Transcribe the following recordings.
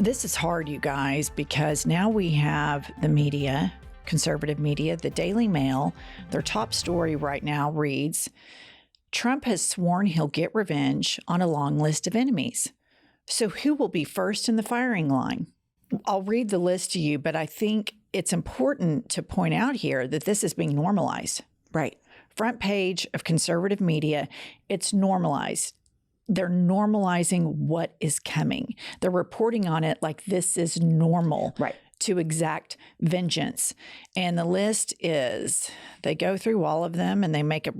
This is hard, you guys, because now we have the media, conservative media, the Daily Mail. Their top story right now reads, Trump has sworn he'll get revenge on a long list of enemies. So who will be first in the firing line? I'll read the list to you, but I think it's important to point out here that this is being normalized. Right. Front page of conservative media, it's normalized. They're normalizing what is coming. They're reporting on it like this is normal. Right. To exact vengeance. And the list is, they go through all of them and they make a,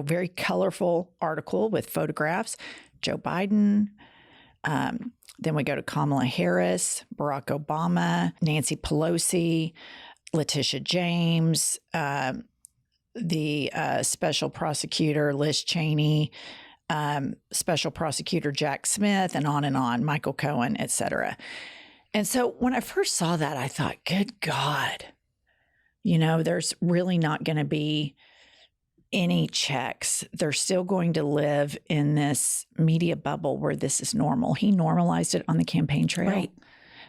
very colorful article with photographs. Joe Biden, then we go to Kamala Harris, Barack Obama, Nancy Pelosi, Letitia James, the special prosecutor Liz Cheney, special prosecutor Jack Smith, and on, Michael Cohen, et cetera. And so when I first saw that, I thought, good God, there's really not going to be any checks. They're still going to live in this media bubble where this is normal. He normalized it on the campaign trail, right,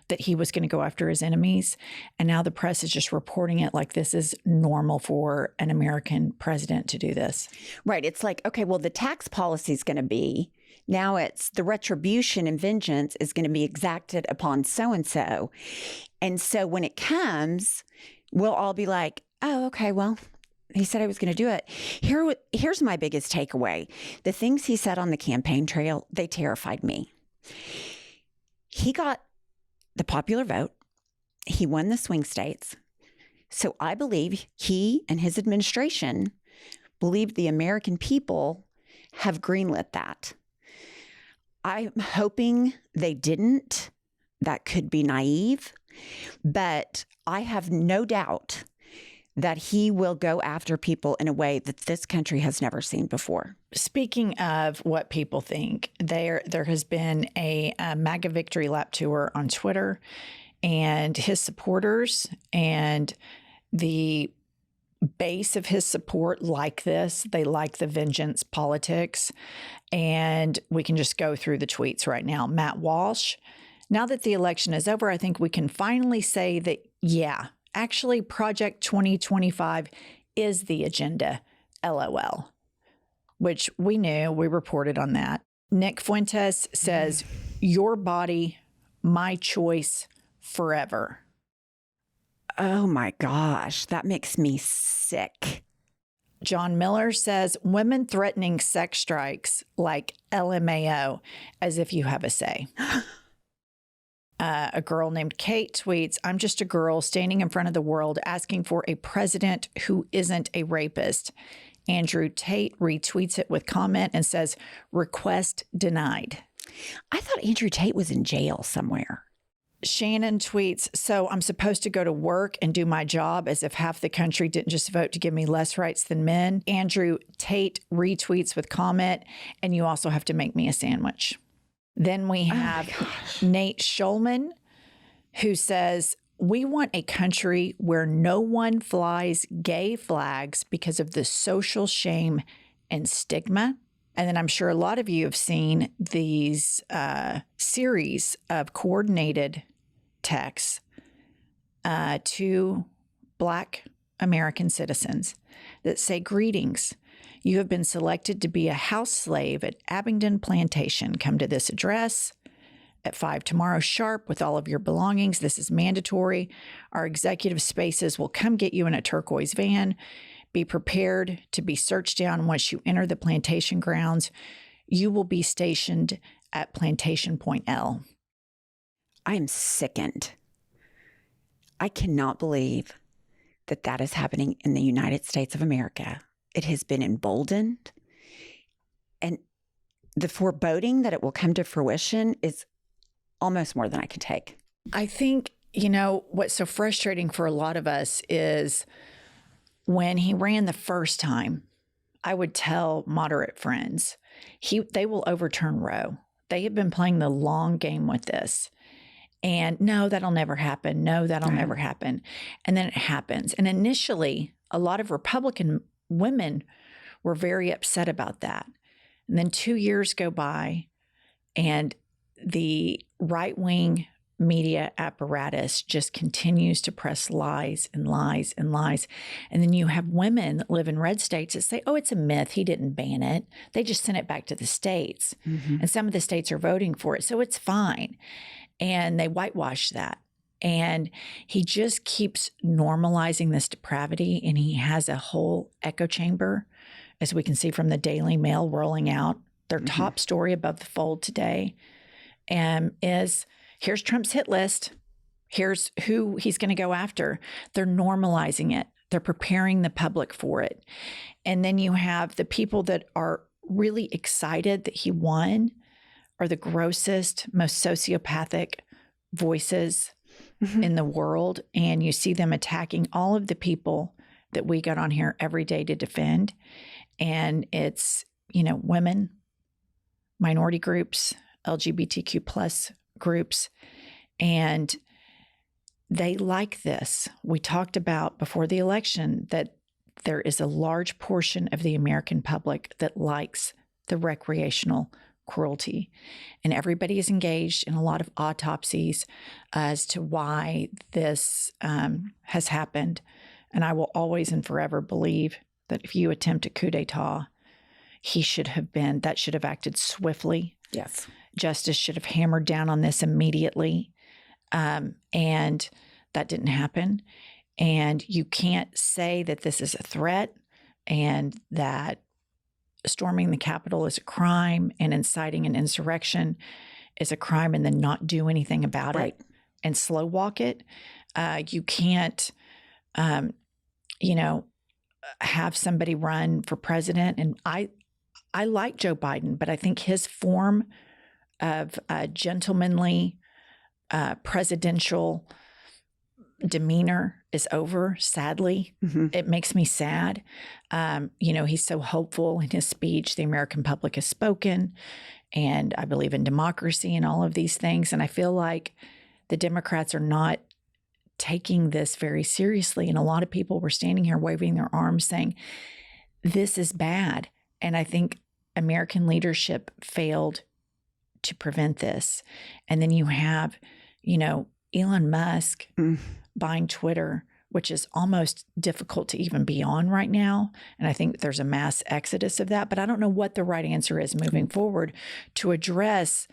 that he was going to go after his enemies. And now the press is just reporting it like this is normal for an American president to do this. Right. It's like, okay, well, the tax policy is going to be, now it's the retribution and vengeance is going to be exacted upon so-and-so. And so when it comes, we'll all be like, oh, okay, well, he said I was going to do it. Here's my biggest takeaway. The things he said on the campaign trail, they terrified me. He got the popular vote. He won the swing states. So I believe he and his administration believe the American people have greenlit that. I'm hoping they didn't. That could be naive. But I have no doubt that he will go after people in a way that this country has never seen before. Speaking of what people think, there has been a MAGA Victory Lap tour on Twitter, and his supporters and the base of his support like this. They like the vengeance politics, and we can just go through the tweets right now. Matt Walsh, now that the election is over, I think we can finally say that, yeah, actually, Project 2025 is the agenda, LOL, which we knew. We reported on that. Nick Fuentes says, your body, my choice, forever. Oh my gosh, that makes me sick. John Miller says, women threatening sex strikes like LMAO, as if you have a say. A girl named Kate tweets, I'm just a girl standing in front of the world asking for a president who isn't a rapist. Andrew Tate retweets it with comment and says, request denied. I thought Andrew Tate was in jail somewhere. Shannon tweets, so I'm supposed to go to work and do my job as if half the country didn't just vote to give me less rights than men. Andrew Tate retweets with comment, and you also have to make me a sandwich. Then we have Nate Schulman, who says, we want a country where no one flies gay flags because of the social shame and stigma. And then I'm sure a lot of you have seen these series of coordinated texts to Black American citizens that say, greetings. You have been selected to be a house slave at Abingdon Plantation. Come to this address at 5 tomorrow sharp with all of your belongings. This is mandatory. Our executive spaces will come get you in a turquoise van. Be prepared to be searched down once you enter the plantation grounds. You will be stationed at Plantation Point L. I am sickened. I cannot believe that that is happening in the United States of America. It has been emboldened, and the foreboding that it will come to fruition is almost more than I can take. I think, what's so frustrating for a lot of us is when he ran the first time, I would tell moderate friends, they will overturn Roe. They have been playing the long game with this. And no, that'll never happen. No, that'll never happen. And then it happens. And initially, a lot of Republican women were very upset about that. And then 2 years go by and the right-wing media apparatus just continues to press lies and lies and lies. And then you have women that live in red states that say, oh, it's a myth. He didn't ban it. They just sent it back to the states. And some of the states are voting for it. So it's fine. And they whitewash that. And he just keeps normalizing this depravity. And he has a whole echo chamber, as we can see from the Daily Mail rolling out. Their top story above the fold today is, here's Trump's hit list. Here's who he's going to go after. They're normalizing it. They're preparing the public for it. And then you have the people that are really excited that he won are the grossest, most sociopathic voices in the world. And you see them attacking all of the people that we got on here every day to defend. And it's, women, minority groups, LGBTQ plus groups, and they like this. We talked about before the election that there is a large portion of the American public that likes the recreational cruelty, and everybody is engaged in a lot of autopsies as to why this has happened. And I will always and forever believe that if you attempt a coup d'etat, that should have acted swiftly. Yes. Justice should have hammered down on this immediately. And that didn't happen. And you can't say that this is a threat and that storming the Capitol is a crime and inciting an insurrection is a crime and then not do anything about it and slow walk it. You can't, have somebody run for president. And I like Joe Biden, but I think his form of gentlemanly presidential demeanor is over, sadly. It makes me sad. He's so hopeful in his speech. The American public has spoken, and I believe in democracy and all of these things. And I feel like the Democrats are not taking this very seriously. And a lot of people were standing here waving their arms saying, this is bad. And I think American leadership failed to prevent this. And then you have, Elon Musk buying Twitter, which is almost difficult to even be on right now. And I think there's a mass exodus of that. But I don't know what the right answer is moving forward to address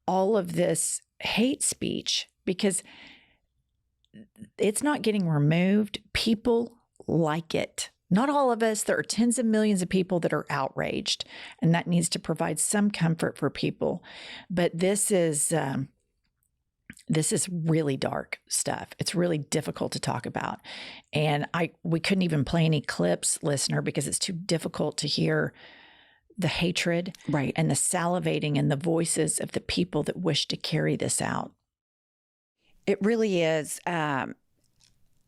all of this hate speech, because it's not getting removed. People like it. Not all of us. There are tens of millions of people that are outraged, and that needs to provide some comfort for people. But this is really dark stuff. It's really difficult to talk about. And we couldn't even play any clips, listener, because it's too difficult to hear the hatred and the salivating and the voices of the people that wish to carry this out. It really is.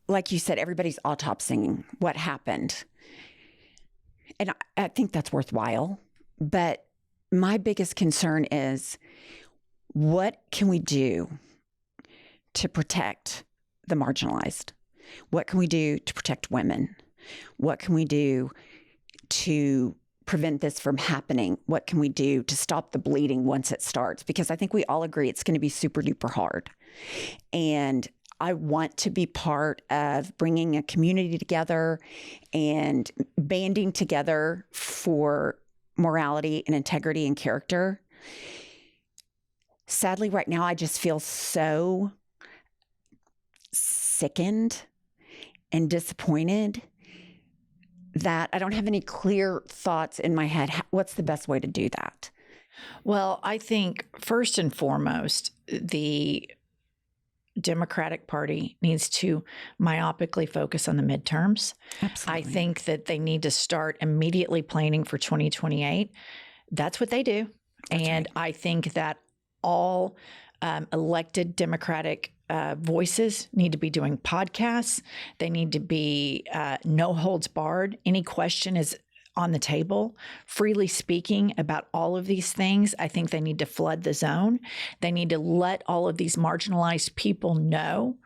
Like you said, everybody's autopsying what happened. And I think that's worthwhile. But my biggest concern is, what can we do to protect the marginalized? What can we do to protect women? What can we do to prevent this from happening? What can we do to stop the bleeding once it starts? Because I think we all agree it's going to be super duper hard. And I want to be part of bringing a community together and banding together for morality and integrity and character. Sadly, right now, I just feel so sickened and disappointed that I don't have any clear thoughts in my head. What's the best way to do that? Well, I think first and foremost, the Democratic Party needs to myopically focus on the midterms. Absolutely. I think that they need to start immediately planning for 2028. That's what they do. And I think that all elected Democratic voices need to be doing podcasts. They need to be no holds barred. Any question is on the table, freely speaking about all of these things. I think they need to flood the zone. They need to let all of these marginalized people know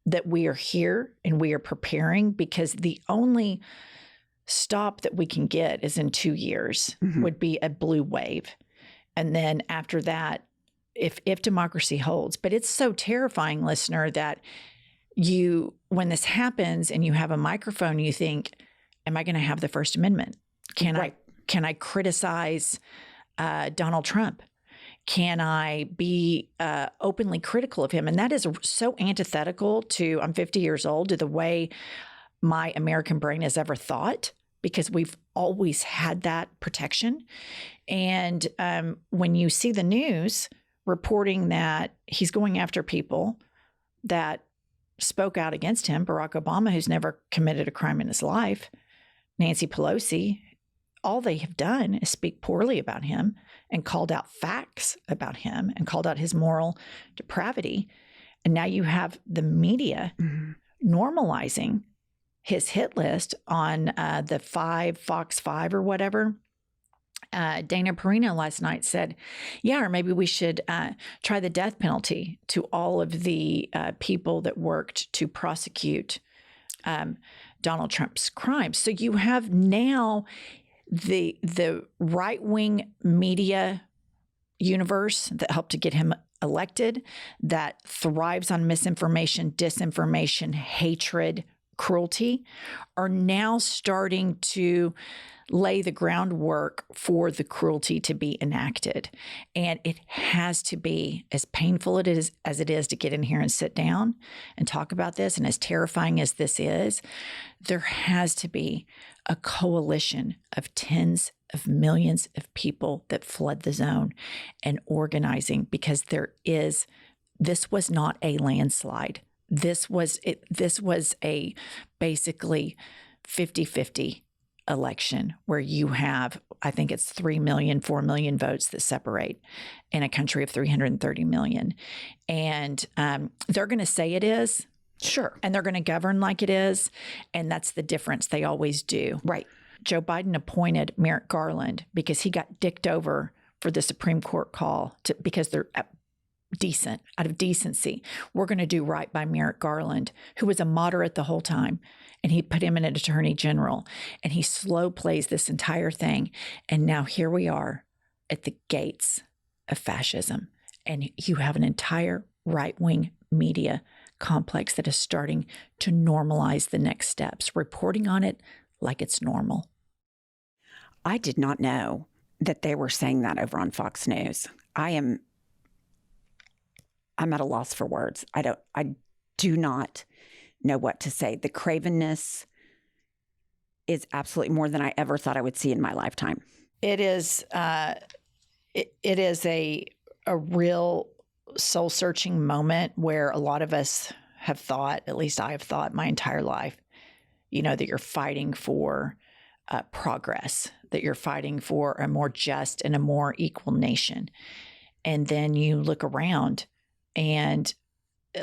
that we are here and we are preparing, because the only stop that we can get is in 2 years would be a blue wave. And then after that, if democracy holds. But it's so terrifying, listener, that when this happens and you have a microphone, you think, am I going to have the First Amendment? Can I criticize Donald Trump? Can I be openly critical of him? And that is so antithetical to, I'm 50 years old, to the way my American brain has ever thought, because we've always had that protection. And when you see the news reporting that he's going after people that spoke out against him, Barack Obama, who's never committed a crime in his life, Nancy Pelosi, all they have done is speak poorly about him and called out facts about him and called out his moral depravity. And now you have the media normalizing his hit list on the Fox 5 or whatever. Dana Perino last night said, yeah, or maybe we should try the death penalty to all of the people that worked to prosecute Donald Trump's crimes. So you have now the right-wing media universe that helped to get him elected, that thrives on misinformation, disinformation, hatred, cruelty, are now starting to lay the groundwork for the cruelty to be enacted. And it has to be, as painful as it is to get in here and sit down and talk about this, and as terrifying as this is, there has to be a coalition of tens of millions of people that flood the zone and organizing, because this was not a landslide. This was a basically 50-50 election where you have, I think it's 3 million, 4 million votes that separate in a country of 330 million. And they're going to say it is. Sure. And they're going to govern like it is. And that's the difference. They always do. Right. Joe Biden appointed Merrick Garland because he got dicked over for the Supreme Court call because they're decent, out of decency. We're going to do right by Merrick Garland, who was a moderate the whole time. And he put him in an attorney general, and he slow plays this entire thing. And now here we are at the gates of fascism. And you have an entire right-wing media complex that is starting to normalize the next steps, reporting on it like it's normal. I did not know that they were saying that over on Fox News. I'm at a loss for words. I do not know what to say. The cravenness is absolutely more than I ever thought I would see in my lifetime. It is it is a real soul-searching moment where a lot of us have thought, at least I have thought my entire life, that you're fighting for progress, that you're fighting for a more just and a more equal nation. And then you look around, and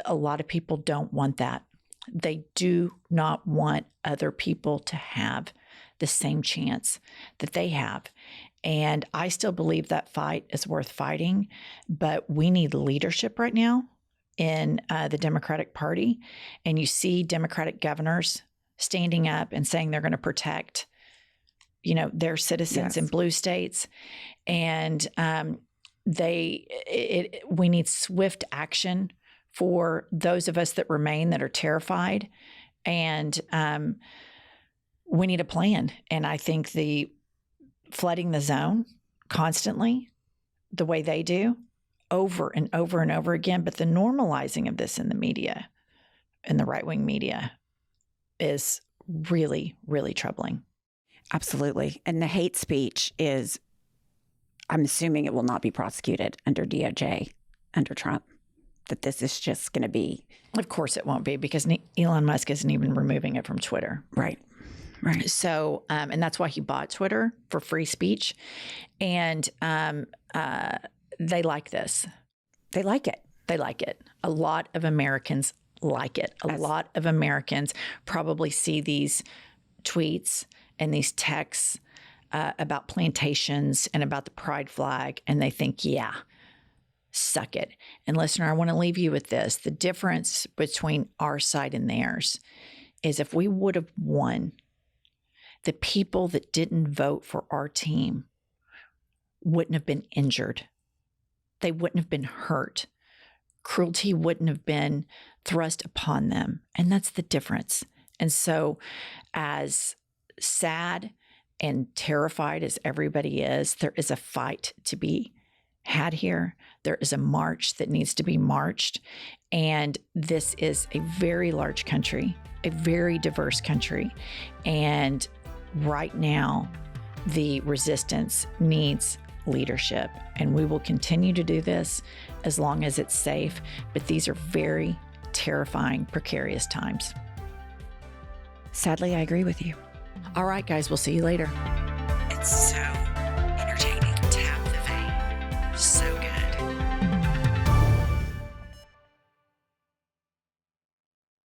a lot of people don't want that. They do not want other people to have the same chance that they have. And I still believe that fight is worth fighting, but we need leadership right now in the Democratic Party. And you see Democratic governors standing up and saying they're going to protect, their citizens in blue states. And we need swift action for those of us that remain that are terrified. And we need a plan. And I think the flooding the zone constantly, the way they do, over and over and over again, but the normalizing of this in the media, in the right-wing media, is really, really troubling. Absolutely. And the hate speech is, I'm assuming it will not be prosecuted under DOJ, under Trump, that this is just going to be. Of course it won't be, because Elon Musk isn't even removing it from Twitter. Right. Right. So, and that's why he bought Twitter, for free speech. And they like this. They like it. They like it. A lot of Americans like it. A lot of Americans probably see these tweets and these texts about plantations and about the pride flag, and they think, yeah, suck it. And listener, I want to leave you with this. The difference between our side and theirs is if we would have won, the people that didn't vote for our team wouldn't have been injured they wouldn't have been hurt. Cruelty wouldn't have been thrust upon them. And that's the difference. And so, as sad and terrified as everybody is, there is a fight to be had here. There is a march that needs to be marched. And this is a very large country, a very diverse country. And right now, the resistance needs leadership. And we will continue to do this as long as it's safe. But these are very terrifying, precarious times. Sadly, I agree with you. All right, guys, we'll see you later. It's so